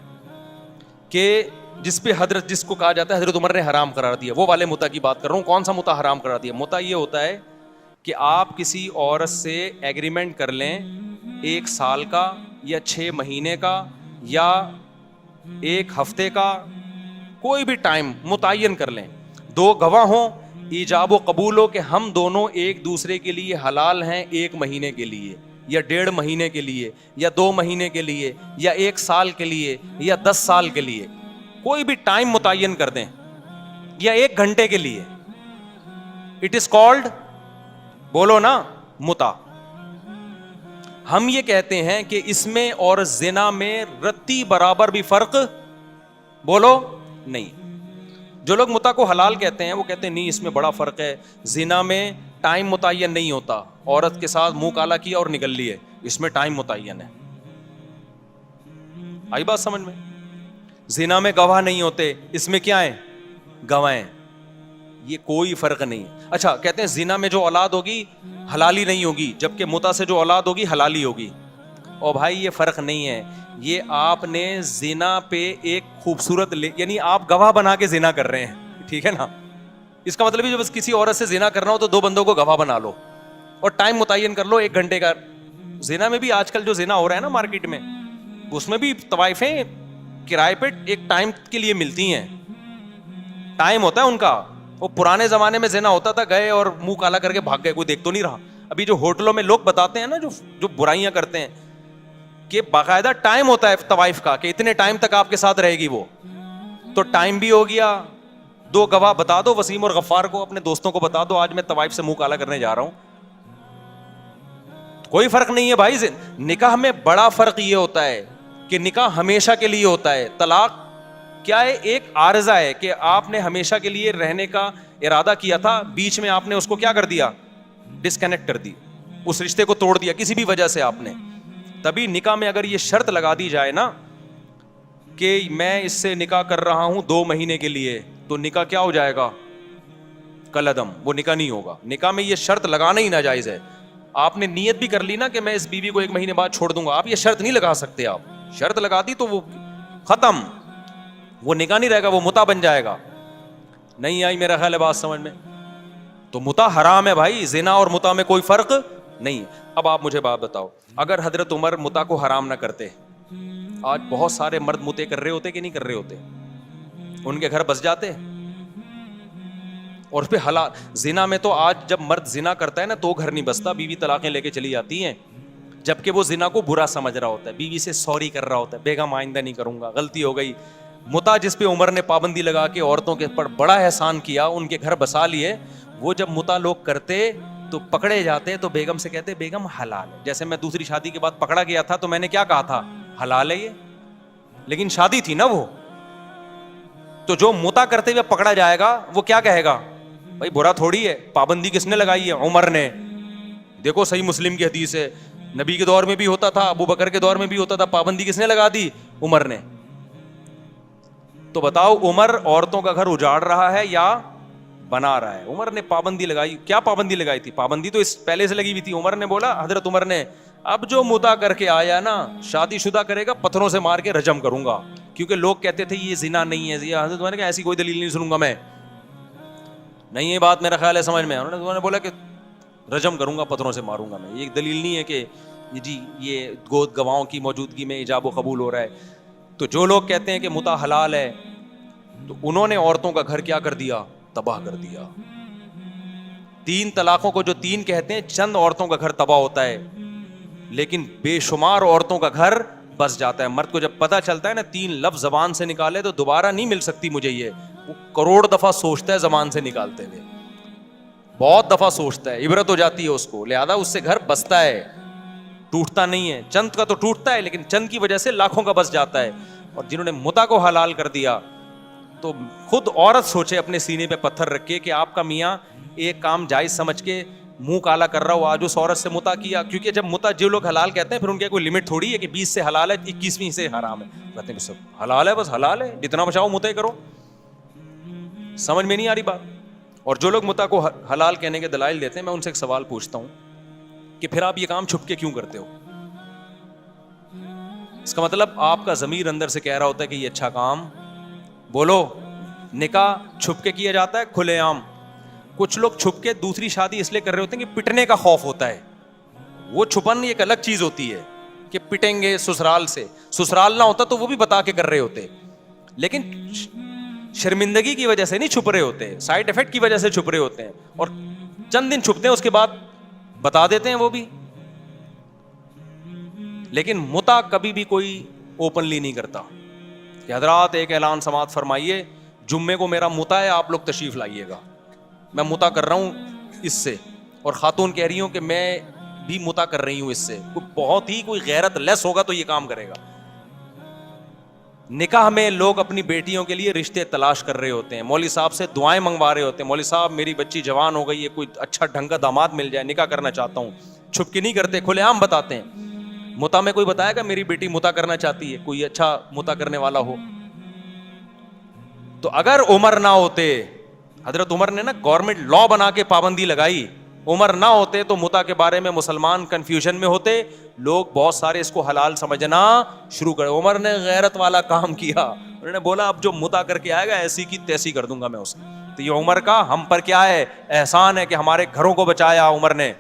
کہ جس کو کہا جاتا ہے حضرت عمر نے حرام قرار دیا, وہ والے متع کی بات کر رہا ہوں. کون سا متع حرام قرار دیا؟ متع یہ ہوتا ہے کہ آپ کسی عورت سے ایگریمنٹ کر لیں 1 سال کا یا 6 مہینے کا یا 1 ہفتے کا, کوئی بھی ٹائم متعین کر لیں, 2 گواہ ہوں, ایجاب و قبول ہو کہ ہم دونوں ایک دوسرے کے لیے حلال ہیں 1 مہینے کے لیے یا 1.5 مہینے کے لیے یا 2 مہینے کے لیے یا 1 سال کے لیے یا 10 سال کے لیے, کوئی بھی ٹائم متعین کر دیں یا 1 گھنٹے کے لیے. اٹ از کالڈ بولو نا متع. ہم یہ کہتے ہیں کہ اس میں اور زنا میں رتی برابر بھی فرق بولو نہیں. جو لوگ متع کو حلال کہتے ہیں وہ کہتے ہیں نہیں اس میں بڑا فرق ہے, زنا میں ٹائم متعین نہیں ہوتا, عورت کے ساتھ منہ کالا کیا اور نکل لیے, اس میں ٹائم متعین ہے. آئی بات سمجھ میں؟ زنا میں گواہ نہیں ہوتے, اس میں کیا ہے گواہ ہیں, یہ کوئی فرق نہیں. اچھا کہتے ہیں زنا میں جو اولاد ہوگی حلالی نہیں ہوگی, جبکہ متع سے جو اولاد ہوگی حلالی ہوگی. اور بھائی یہ فرق نہیں ہے, یہ آپ نے زنا پہ ایک خوبصورت یعنی آپ گواہ بنا کے زنا کر رہے ہیں, ٹھیک ہے نا. اس کا مطلب ہے جب بس کسی عورت سے زنا کرنا ہو تو 2 بندوں کو گواہ بنا لو اور ٹائم متعین کر لو 1 گھنٹے کا. زنا میں بھی آج کل جو زنا ہو رہا ہے نا مارکیٹ میں, اس میں بھی طوائفیں کرائے پہ ایک ٹائم کے لیے ملتی ہیں, ٹائم ہوتا ہے ان کا. وہ پرانے زمانے میں زنا ہوتا تھا, گئے اور منہ کالا کر کے بھاگ گئے, کوئی دیکھ تو نہیں رہا. ابھی جو ہوٹلوں میں لوگ بتاتے ہیں نا جو برائیاں کرتے ہیں کہ باقاعدہ ٹائم ہوتا ہے طوائف کا کہ اتنے ٹائم تک آپ کے ساتھ رہے گی وہ, تو ٹائم بھی ہو گیا. 2 گواہ بتا دو, وسیم اور غفار کو, اپنے دوستوں کو بتا دو آج میں طوائف سے منہ کالا کرنے جا رہا ہوں. کوئی فرق نہیں ہے بھائی. نکاح میں بڑا فرق یہ ہوتا ہے کہ نکاح ہمیشہ کے لیے ہوتا ہے. طلاق کیا ہے, ایک عارضہ ہے کہ آپ نے ہمیشہ کے لیے رہنے کا ارادہ کیا تھا, بیچ میں آپ نے اس کو کیا کر دیا, ڈسکنیکٹ کر دی, اس رشتے کو توڑ دیا کسی بھی وجہ سے آپ نے. تبھی نکاح میں اگر یہ شرط لگا دی جائے نا کہ میں اس سے نکاح کر رہا ہوں 2 مہینے کے لیے, تو نکاح کیا ہو جائے گا, کلعدم, وہ نکاح نہیں ہوگا. نکاح میں یہ شرط لگانا ہی ناجائز ہے. آپ نے نیت بھی کر لی نا کہ میں اس بیوی کو 1 مہینے بعد چھوڑ دوں گا, آپ یہ شرط نہیں لگا سکتے. آپ شرط لگا دی تو وہ ختم, وہ نکاح نہیں رہے گا, وہ متع بن جائے گا. نہیں آئی میرا خیال ہے بات سمجھ میں؟ تو متع حرام ہے بھائی, زنا اور متع میں کوئی فرق نہیں. اب آپ مجھے بات بتاؤ, اگر حضرت عمر متع کو حرام نہ کرتے, آج بہت سارے مرد متع کر رہے ہوتے کہ نہیں کر رہے ہوتے, ان کے گھر بس جاتے. اور پھر حلال زنا میں تو آج جب مرد زنا کرتا ہے نا تو گھر نہیں بستا, بیوی طلاقیں لے کے چلی جاتی ہیں, جبکہ وہ زنا کو برا سمجھ رہا ہوتا ہے, بیوی سے سوری کر رہا ہوتا ہے, بیگم آئندہ نہیں کروں گا, غلطی ہو گئی. متع جس پہ عمر نے پابندی لگا کے عورتوں کے پر بڑا احسان کیا, ان کے گھر بسا لیے, وہ جب متع لوگ کرتے تو پکڑے جاتے تو بیگم سے کہتے بیگم حلال ہے. جیسے میں دوسری شادی کے بعد پکڑا گیا تھا تو میں نے کیا کہا تھا, حلال ہے یہ, لیکن شادی تھی نا وہ. تو جو متع کرتے ہوئے پکڑا جائے گا وہ کیا کہے گا, بھائی برا تھوڑی ہے, پابندی کس نے لگائی ہے, عمر نے. دیکھو صحیح مسلم کی حدیث ہے, نبی کے دور میں بھی ہوتا تھا, ابو بکر کے دور میں بھی ہوتا تھا, پابندی کس نے لگا دی, عمر نے. تو بتاؤ عمر عورتوں کا گھر اجاڑ رہا ہے یا بنا رہا ہے؟ عمر نے پابندی لگائی. کیا پابندی لگائی تھی؟ پابندی تو اس پہلے سے لگی ہوئی تھی. عمر نے بولا, حضرت عمر نے, اب جو متع کر کے آیا نا شادی شدہ کرے گا پتھروں سے مار کے رجم کروں گا, کیونکہ لوگ کہتے تھے یہ زنا نہیں ہے. حضرت عمر نے کہا ایسی کوئی دلیل نہیں سنوں گا میں, نہیں یہ بات میرا خیال ہے سمجھ میں. انہوں نے بولا کہ رجم کروں گا, پتھروں سے ماروں گا میں. یہ دلیل نہیں ہے کہ جی یہ گواہوں کی موجودگی میں ایجاب و قبول ہو رہا ہے. تو جو لوگ کہتے ہیں کہ متع حلال ہے تو انہوں نے عورتوں کا گھر کیا کر دیا, تباہ کر دیا. 3 طلاقوں کو جو 3 کہتے ہیں, چند عورتوں کا گھر تباہ ہوتا ہے لیکن بے شمار عورتوں کا گھر بس جاتا ہے. مرد کو جب پتہ چلتا ہے نا 3 لفظ زبان سے نکالے تو دوبارہ نہیں مل سکتی مجھے, یہ وہ کروڑ دفعہ سوچتا ہے زبان سے نکالتے ہوئے, بہت دفعہ سوچتا ہے, عبرت ہو جاتی ہے اس کو, لہذا اس سے گھر بستا ہے, ٹوٹتا نہیں ہے. چند کا تو ٹوٹتا ہے لیکن چند کی وجہ سے لاکھوں کا بس جاتا ہے. اور جنہوں نے متع کو حلال کر دیا تو خود عورت سوچے اپنے سینے پہ پتھر رکھ کے کہ آپ کا میاں ایک کام جائز سمجھ کے منہ کالا کر رہا ہو, آج اس عورت سے متع کیا. کیونکہ جب متع جو لوگ حلال کہتے ہیں پھر ان کی کوئی لمٹ تھوڑی ہے کہ 20 سے حلال ہے 21ویں سے حرام ہے. کہتے ہیں سب حلال ہے, بس حلال ہے, جتنا بچاؤ متع کرو. سمجھ میں نہیں آ رہی بات. اور جو لوگ متع کو حلال کہنے کے دلائل دیتے ہیں, میں ان سے ایک سوال پوچھتا ہوں کہ پھر آپ یہ کام چھپ کے کیوں کرتے ہو؟ اس کا مطلب آپ کا ضمیر اندر سے کہہ رہا ہوتا ہے کہ یہ اچھا کام, بولو. نکاح چھپ کے کیا جاتا ہے کھلے عام. کچھ لوگ چھپ کے دوسری شادی اس لیے کر رہے ہوتے ہیں کہ پٹنے کا خوف ہوتا ہے. وہ چھپن ایک الگ چیز ہوتی ہے کہ پٹیں گے سسرال سے, سسرال نہ ہوتا تو وہ بھی بتا کے کر رہے ہوتے, لیکن شرمندگی کی وجہ سے نہیں چھپ رہے ہوتے, سائڈ افیکٹ کی وجہ سے چھپ رہے ہوتے ہیں, اور چند دن چھپتے ہیں اس کے بعد بتا دیتے ہیں وہ بھی. لیکن متع کبھی بھی کوئی اوپنلی نہیں کرتا کہ حضرات ایک اعلان سماعت فرمائیے, جمعے کو میرا متع ہے, آپ لوگ تشریف لائیے گا, میں متع کر رہا ہوں اس سے. اور خاتون کہہ رہی ہوں کہ میں بھی متا کر رہی ہوں اس سے. کوئی بہت ہی کوئی غیرت لیس ہوگا تو یہ کام کرے گا. نکاح میں لوگ اپنی بیٹیوں کے لیے رشتے تلاش کر رہے ہوتے ہیں, مولوی صاحب سے دعائیں منگوا رہے ہوتے ہیں, مولوی صاحب میری بچی جوان ہو گئی ہے, کوئی اچھا ڈھنگ کا داماد مل جائے, نکاح کرنا چاہتا ہوں. چھپ کے نہیں کرتے, کھلے عام بتاتے ہیں. متا میں کوئی بتایا گا میری بیٹی متا کرنا چاہتی ہے, کوئی اچھا متا کرنے والا ہو. تو اگر عمر نہ ہوتے, حضرت عمر نے نا گورنمنٹ لا بنا کے پابندی لگائی, عمر نہ ہوتے تو متا کے بارے میں مسلمان کنفیوژن میں ہوتے, لوگ بہت سارے اس کو حلال سمجھنا شروع کرے. عمر نے غیرت والا کام کیا, انہوں نے بولا اب جو متا کر کے آئے گا ایسی کی تیسی کر دوں گا میں اسے. تو یہ عمر کا ہم پر کیا ہے احسان ہے کہ ہمارے گھروں کو بچایا عمر نے.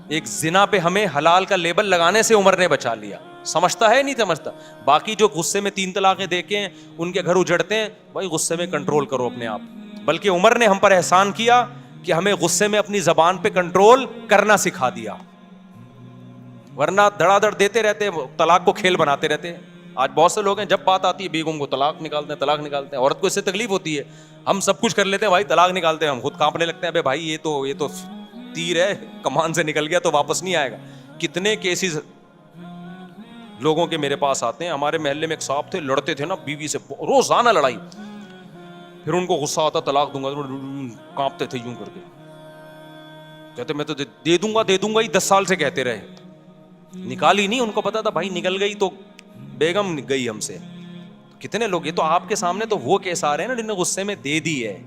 ایک زنا پہ ہمیں حلال کا لیبل لگانے سے عمر نے بچا لیا. سمجھتا ہے نہیں سمجھتا. باقی جو غصے میں 3 طلاقیں دے کے ان کے گھر اجڑتے ہیں, بھائی غصے میں کنٹرول کرو اپنے آپ. بلکہ عمر نے ہم پر احسان کیا کہ ہمیں غصے میں اپنی زبان پہ کنٹرول کرنا سکھا دیا, ورنہ دھڑا دھڑ دیتے رہتے, طلاق کو کھیل بناتے رہتے. آج بہت سے لوگ ہیں جب بات آتی ہے بیگم کو طلاق نکالتے ہیں, طلاق نکالتے ہیں. عورت کو اس سے تکلیف ہوتی ہے, ہم سب کچھ کر لیتے ہیں, بھائی طلاق نکالتے ہیں, ہم خود کانپنے لگتے ہیں, بھائی یہ تو تیر ہے, کمان سے نکل گیا تو واپس نہیں آئے گا. کتنے کیسز لوگوں کے میرے پاس آتے ہیں. ہمارے محلے میں ایک صاحب تھے, لڑتے تھے نا بیوی سے, روزانہ لڑائی. پھر ان کو غصہ آتا, طلاق دوں گا, کانپتے تھے یوں کر کے, کہتے میں تو دے دوں گا ہی. 10 سال سے کہتے رہے, نکالی نہیں. ان کو پتا تھا بھائی نکل گئی تو بیگم گئی ہم سے. کتنے لوگ, یہ تو آپ کے سامنے تو وہ کیس آ رہے ہیں نا جن نے غصے میں دے دی ہے.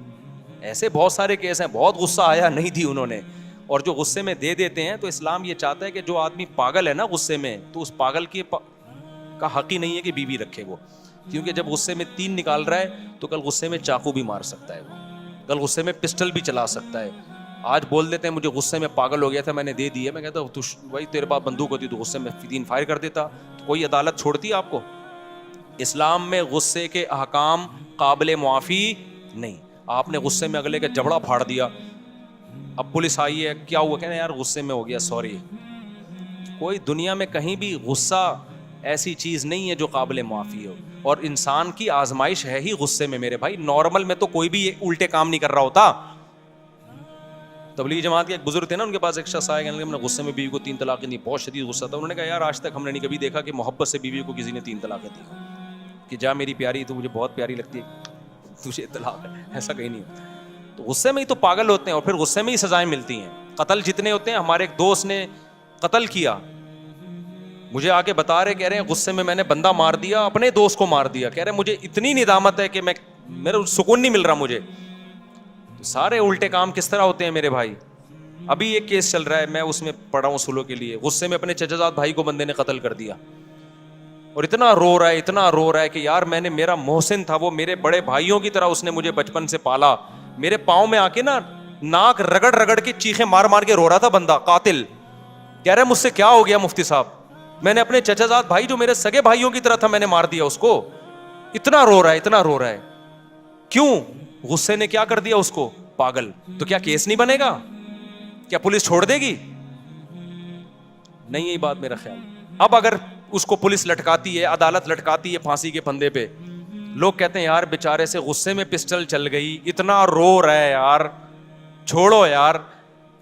ایسے بہت سارے کیس ہیں, بہت غصہ آیا نہیں دی انہوں نے, اور جو غصے میں دے دیتے ہیں. تو اسلام یہ چاہتا ہے کہ جو آدمی پاگل ہے نا غصے میں, تو اس پاگل کا حق ہی نہیں ہے کہ بیوی رکھے وہ, کیونکہ جب غصے میں 3 نکال رہا ہے تو کل غصے میں چاقو بھی مار سکتا ہے, وہ کل غصے میں پسٹل بھی چلا سکتا ہے. آج بول دیتے ہیں مجھے غصے میں پاگل ہو گیا تھا میں نے دے دی ہے. میں کہتا ہوں بھائی تیرے پاس بندوق ہوتی تو غصے میں 3 فائر کر دیتا, تو کوئی عدالت چھوڑتی ہے آپ کو؟ اسلام میں غصے کے احکام قابل معافی نہیں. آپ نے غصے میں اگلے کا جبڑا پھاڑ دیا, اب پولیس آئی ہے, کیا ہوا, کہنا یار غصے میں ہو گیا, سوری. کوئی دنیا میں کہیں بھی غصہ ایسی چیز نہیں ہے جو قابل معافی ہو, اور انسان کی آزمائش ہے ہی غصے میں میرے بھائی. نارمل میں تو کوئی بھی الٹے کام نہیں کر رہا ہوتا. تبلیغی جماعت کے ایک بزرگ تھے نا, ان کے پاس ایک شخص آیا, کہنے لگا میں نے غصے میں بیوی کو 3 طلاقیں دی, بہت شدید غصہ تھا. انہوں نے کہا یار آج تک ہم نے نہیں کبھی دیکھا کہ محبت سے بیوی کو کسی نے 3 طلاقیں دی, کہ جا میری پیاری تو مجھے بہت پیاری لگتی ہے, تجھے طلاق ہے, ایسا کہیں نہیں ہوتا. تو غصے میں ہی تو پاگل ہوتے ہیں, اور پھر غصے میں ہی سزائیں ملتی ہیں. قتل جتنے ہوتے ہیں, ہمارے ایک دوست نے قتل کیا, مجھے آ کے بتا رہے, کہہ رہے ہیں غصے میں نے بندہ مار دیا, اپنے دوست کو مار دیا. کہہ رہے مجھے اتنی ندامت ہے کہ میرا سکون نہیں مل رہا مجھے. سارے الٹے کام کس طرح ہوتے ہیں میرے بھائی. ابھی ایک کیس چل رہا ہے, میں اس میں پڑھا ہوں سلو کے لیے. غصے میں اپنے چچا زاد بھائی کو بندے نے قتل کر دیا, اور اتنا رو رہا ہے کہ یار میں نے, میرا محسن تھا وہ, میرے بڑے بھائیوں کی طرح اس نے مجھے بچپن سے پالا. میرے پاؤں میں آ کے نا ناک رگڑ کے چیخیں مار کے رو رہا تھا بندہ قاتل. کہہ رہے مجھ سے کیا ہو گیا مفتی صاحب, میں نے اپنے چچا زاد بھائی جو میرے سگے بھائیوں کی طرح تھا میں نے مار دیا اس کو. اتنا رو رہا ہے. کیوں؟ غصے نے کیا کر دیا اس کو, پاگل. تو کیا کیس نہیں بنے گا؟ کیا پولیس چھوڑ دے گی؟ نہیں, یہی بات میرا خیال. اب اگر اس کو پولیس لٹکاتی ہے, عدالت لٹکاتی ہے پھانسی کے پھندے پہ, لوگ کہتے ہیں یار بیچارے سے غصے میں پسٹل چل گئی, اتنا رو رہا ہے یار, چھوڑو یار.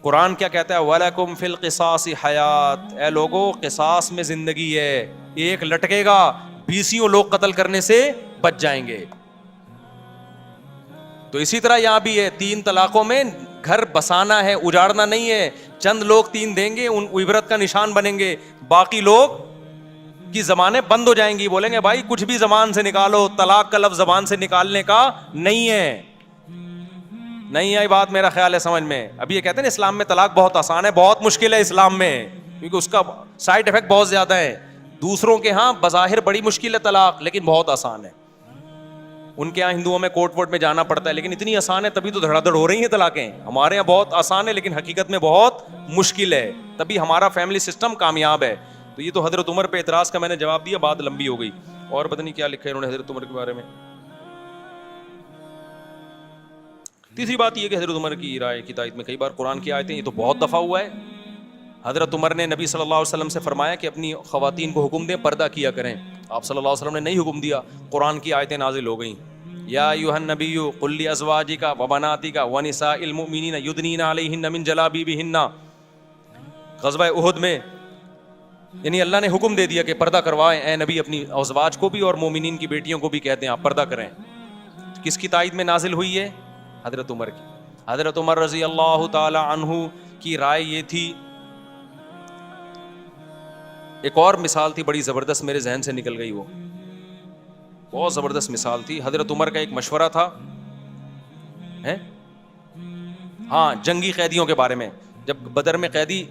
قرآن کیا کہتا ہے, وَلَكُمْ فِي الْقِصَاصِ حَيَاةٌ, اے لوگو قصاص میں زندگی ہے. ایک لٹکے گا 20 لوگ قتل کرنے سے بچ جائیں گے. تو اسی طرح یہاں بھی ہے, 3 طلاقوں میں گھر بسانا ہے, اجاڑنا نہیں ہے. چند لوگ 3 دیں گے, ان عبرت کا نشان بنیں گے, باقی لوگ کی زبانیں بند ہو جائیں گی, بولیں گے بھائی کچھ بھی زبان سے نکالو, طلاق کا لفظ زبان سے نکالنے کا نہیں ہے. نہیں آئی بات میرا خیال ہے سمجھ میں. ابھی یہ کہتے ہیں اسلام میں طلاق بہت آسان ہے, بہت مشکل ہے اسلام میں, کیونکہ اس کا سائڈ افیکٹ بہت زیادہ ہے. دوسروں کے ہاں بظاہر بڑی مشکل ہے طلاق, لیکن بہت آسان ہے. ان کے یہاں ہندوؤں میں کورٹ وورٹ میں جانا پڑتا ہے, لیکن اتنی آسان ہے تبھی تو دھڑا دھڑ ہو رہی ہیں طلاقیں. ہمارے یہاں بہت آسان ہے لیکن حقیقت میں بہت مشکل ہے, تبھی ہمارا فیملی سسٹم کامیاب ہے. تو یہ تو حضرت عمر پہ اعتراض کا میں نے جواب دیا, بات لمبی ہو گئی. اور پتہ نہیں کیا لکھا ہے انہوں نے حضرت عمر کے بارے میں. تیسری بات یہ کہ حضرت عمر کی رائے کی تائید میں کئی بار قرآن کی آیتیں, یہ تو بہت دفعہ ہوا ہے. حضرت عمر نے نبی صلی اللہ علیہ وسلم سے فرمایا کہ اپنی خواتین کو حکم دیں پردہ کیا کریں. آپ صلی اللہ علیہ وسلم نے نہیں حکم دیا, قرآن کی آیتیں نازل ہو گئیں. یا ایھا النبی قل لازواجک وبناتک ونساء المؤمنین یدنین علیہن من جلابیبہن. غزوہ احد میں یعنی اللہ نے حکم دے دیا کہ پردہ کروائیں اے نبی اپنی ازواج کو بھی اور مومنین کی بیٹیوں کو بھی کہتے ہیں آپ پردہ کریں. کس کی تائید میں نازل ہوئی ہے؟ حضرت عمر کی. حضرت عمر رضی اللہ تعالی عنہ کی رائے یہ تھی. ایک اور مثال تھی بڑی زبردست, میرے ذہن سے نکل گئی, وہ بہت زبردست مثال تھی. حضرت عمر کا ایک مشورہ تھا ہاں جنگی قیدیوں کے بارے میں. جب بدر میں قیدی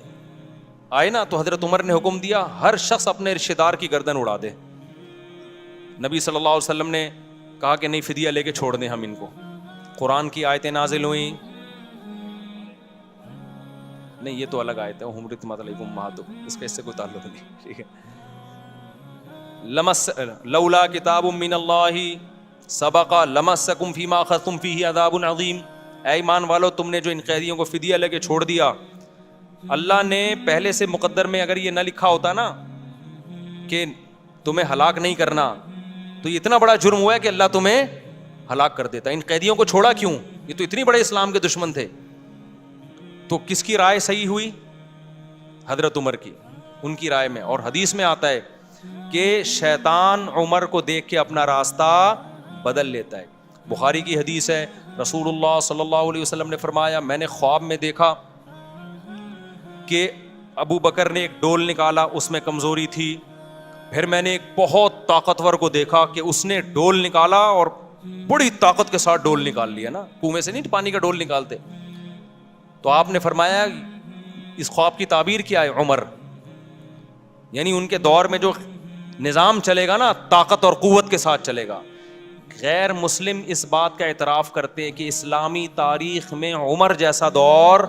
آئے نا تو حضرت عمر نے حکم دیا ہر شخص اپنے رشتہ دار کی گردن اڑا دے. نبی صلی اللہ علیہ وسلم نے کہا کہ نہیں فدیہ لے کے چھوڑ دیں ہم ان کو. قرآن کی آیتیں نازل ہوئیں, نہیں یہ تو الگ آیت ہے, حرمت علیکم امہاتکم, اس کا اس سے کوئی تعلق نہیں. ٹھیک ہے, لولا کتاب من اللہ سبق لمسکم فیما اخذتم فیہ عذاب عظیم. اے ایمان والو تم نے جو ان قیدیوں کو فدیہ لے کے چھوڑ دیا, اللہ نے پہلے سے مقدر میں اگر یہ نہ لکھا ہوتا نا کہ تمہیں ہلاک نہیں کرنا تو یہ اتنا بڑا جرم ہوا ہے کہ اللہ تمہیں ہلاک کر دیتا. ان قیدیوں کو چھوڑا کیوں؟ یہ تو اتنی بڑے اسلام کے دشمن تھے. تو کس کی رائے صحیح ہوئی؟ حضرت عمر کی, ان کی رائے میں. اور حدیث میں آتا ہے کہ شیطان عمر کو دیکھ کے اپنا راستہ بدل لیتا ہے. بخاری کی حدیث ہے, رسول اللہ صلی اللہ علیہ وسلم نے فرمایا میں نے خواب میں دیکھا کہ ابو بکر نے ایک ڈول نکالا, اس میں کمزوری تھی. پھر میں نے ایک بہت طاقتور کو دیکھا کہ اس نے ڈول نکالا اور بڑی طاقت کے ساتھ ڈول نکال لیا نا, کنویں سے نہیں پانی کا ڈول نکالتے. تو آپ نے فرمایا اس خواب کی تعبیر کیا ہے؟ عمر, یعنی ان کے دور میں جو نظام چلے گا نا طاقت اور قوت کے ساتھ چلے گا. غیر مسلم اس بات کا اعتراف کرتے ہیں کہ اسلامی تاریخ میں عمر جیسا دور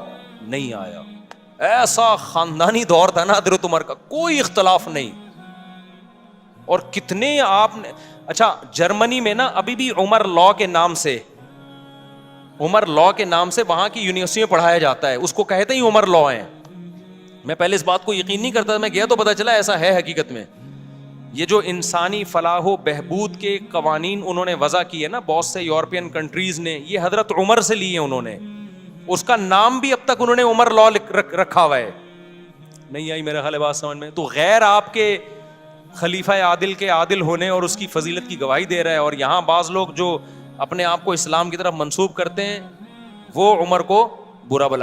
نہیں آیا. ایسا خاندانی دور تھا نا حضرت عمر کا, کوئی اختلاف نہیں. اور کتنے آپ نے, اچھا جرمنی میں نا ابھی بھی عمر لا کے نام سے, عمر لا کے نام سے وہاں کی یونیورسٹی میں پڑھایا جاتا ہے, اس کو کہتے ہی عمر لا ہیں. میں پہلے اس بات کو یقین نہیں کرتا تھا, میں گیا تو پتا چلا ایسا ہے حقیقت میں. یہ جو انسانی فلاح و بہبود کے قوانین انہوں نے وضع کیے نا بہت سے یورپین کنٹریز نے, یہ حضرت عمر سے لیے انہوں نے. اس کا نام بھی اب تک انہوں نے عمر لا رکھا ہوا ہے. نہیں آئی میرا خیال ہے بات سمجھ میں؟ تو غیر آپ کے خلیفہ عادل کے عادل ہونے اور اس کی فضیلت کی گواہی دے رہا ہے, اور یہاں بعض لوگ جو اپنے آپ کو اسلام کی طرف منسوب کرتے ہیں وہ عمر کو برا بلا